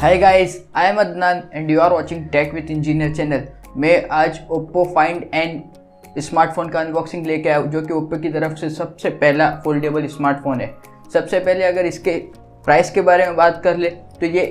Hi guys, I am Adnan and you are watching tech with engineer channel. मैं आज Oppo find N smartphone का unboxing लेके आया हूँ, जो कि ओप्पो की तरफ से सबसे पहला फोल्डेबल स्मार्टफोन है। सबसे पहले अगर इसके प्राइस के बारे में बात कर ले तो ये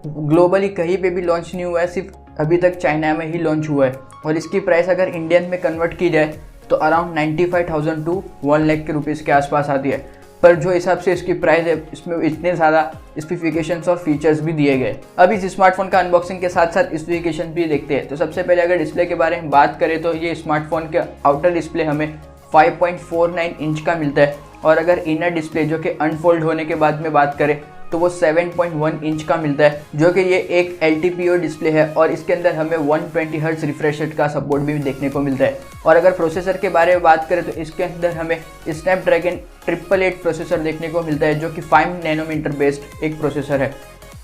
ग्लोबली कहीं पे भी लॉन्च नहीं हुआ है, सिर्फ अभी तक चाइना में ही लॉन्च हुआ है। और इसकी प्राइस अगर इंडियन में कन्वर्ट की जाए तो अराउंड 95,000 टू 1 लाख के रुपीज़ के आसपास आती है। पर जो हिसाब से इसकी प्राइस है, इसमें इतने ज़्यादा स्पेसिफिकेशंस और फीचर्स भी दिए गए। अब इस स्मार्टफोन का अनबॉक्सिंग के साथ साथ स्पेसिफिकेशन भी देखते हैं। तो सबसे पहले अगर डिस्प्ले के बारे में बात करें तो ये स्मार्टफोन के आउटर डिस्प्ले हमें 5.49 इंच का मिलता है, और अगर इनर डिस्प्ले जो कि अनफोल्ड होने के बाद में बात करें तो वो 7.1 इंच का मिलता है, जो कि ये एक LTPO डिस्प्ले है। और इसके अंदर हमें 120 हर्ट्ज रिफ्रेश रेट का सपोर्ट भी देखने को मिलता है। और अगर प्रोसेसर के बारे में बात करें तो इसके अंदर हमें स्नैपड्रैगन 888 प्रोसेसर देखने को मिलता है, जो कि 5 नैनोमीटर बेस्ड एक प्रोसेसर है।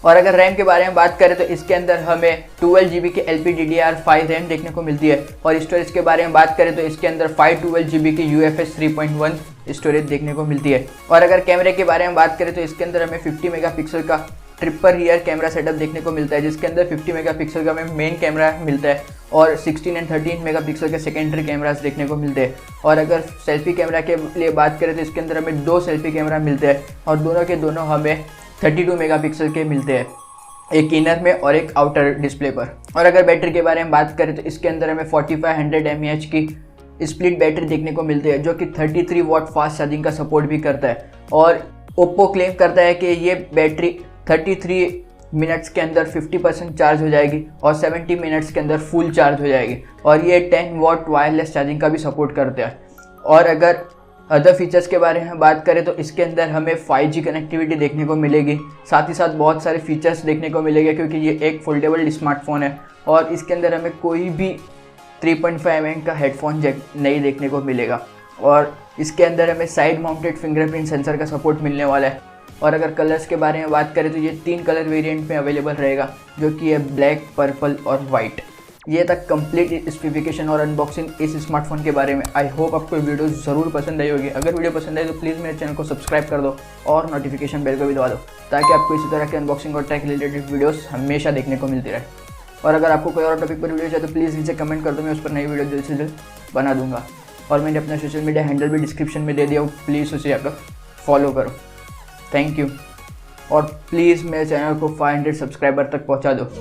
और अगर रैम के बारे में बात करें तो इसके अंदर हमें 12 GB की LPDDR5 रैम देखने को मिलती है। और स्टोरेज के बारे में बात करें तो इसके अंदर 512 GB की UFS 3.1 स्टोरेज देखने को मिलती है। और अगर कैमरे के बारे में बात करें तो इसके अंदर हमें 50 मेगापिक्सल का ट्रिपल रियर कैमरा सेटअप देखने को मिलता है, जिसके अंदर 50 मेगापिक्सल का हमें मेन कैमरा मिलता है और 16 एंड 13 मेगापिक्सल के सेकेंडरी कैमरास देखने को मिलते हैं। और अगर सेल्फी कैमरा के लिए बात करें तो इसके अंदर हमें 2 सेल्फी कैमरा मिलते हैं, और दोनों के दोनों हमें 32 मेगापिक्सल के मिलते हैं, एक इनर में और एक आउटर डिस्प्ले पर। और अगर बैटरी के बारे में बात करें तो इसके अंदर हमें 4500 mAh की स्प्लिट बैटरी देखने को मिलती है, जो कि 33 वॉट फास्ट चार्जिंग का सपोर्ट भी करता है। और ओप्पो क्लेम करता है कि ये बैटरी 33 मिनट्स के अंदर 50% चार्ज हो जाएगी और 70 मिनट्स के अंदर फुल चार्ज हो जाएगी। और ये 10 वॉट वायरलेस चार्जिंग का भी सपोर्ट करता है। और अगर अदर फीचर्स के बारे में बात करें तो इसके अंदर हमें 5G कनेक्टिविटी देखने को मिलेगी, साथ ही साथ बहुत सारे फीचर्स देखने को मिलेंगे, क्योंकि ये एक फोल्डेबल स्मार्टफोन है। और इसके अंदर हमें कोई भी 3.5 mm का हेडफोन जैक नहीं देखने को मिलेगा। और इसके अंदर हमें साइड माउंटेड फिंगरप्रिंट सेंसर का सपोर्ट मिलने वाला है। और अगर कलर्स के बारे में बात करें तो ये 3 कलर वेरिएंट में अवेलेबल रहेगा, जो कि है ब्लैक, पर्पल और वाइट। ये तक कंप्लीट स्पेसिफिकेशन और अनबॉक्सिंग इस स्मार्टफोन के बारे में। आई होप आपको वीडियो ज़रूर पसंद आई होगी। अगर वीडियो पसंद आई तो प्लीज़ मेरे चैनल को सब्सक्राइब कर दो और नोटिफिकेशन बेल को भी दबा दो, ताकि आपको इसी तरह के अनबॉक्सिंग और टेक रिलेटेड वीडियोस हमेशा देखने को मिलती रहे। और अगर आपको कोई और टॉपिक पर वीडियो चाहिए तो प्लीज़ नीचे कमेंट कर दो, मैं उस पर नई वीडियो जल्द से जल्द बना दूंगा। और मैंने अपना सोशल मीडिया हैंडल भी डिस्क्रिप्शन में दे दिया हूँ, प्लीज़ उसे आप फॉलो करो। Thank you. और प्लीज़ मेरे चैनल को 500 सब्सक्राइबर तक पहुँचा दो।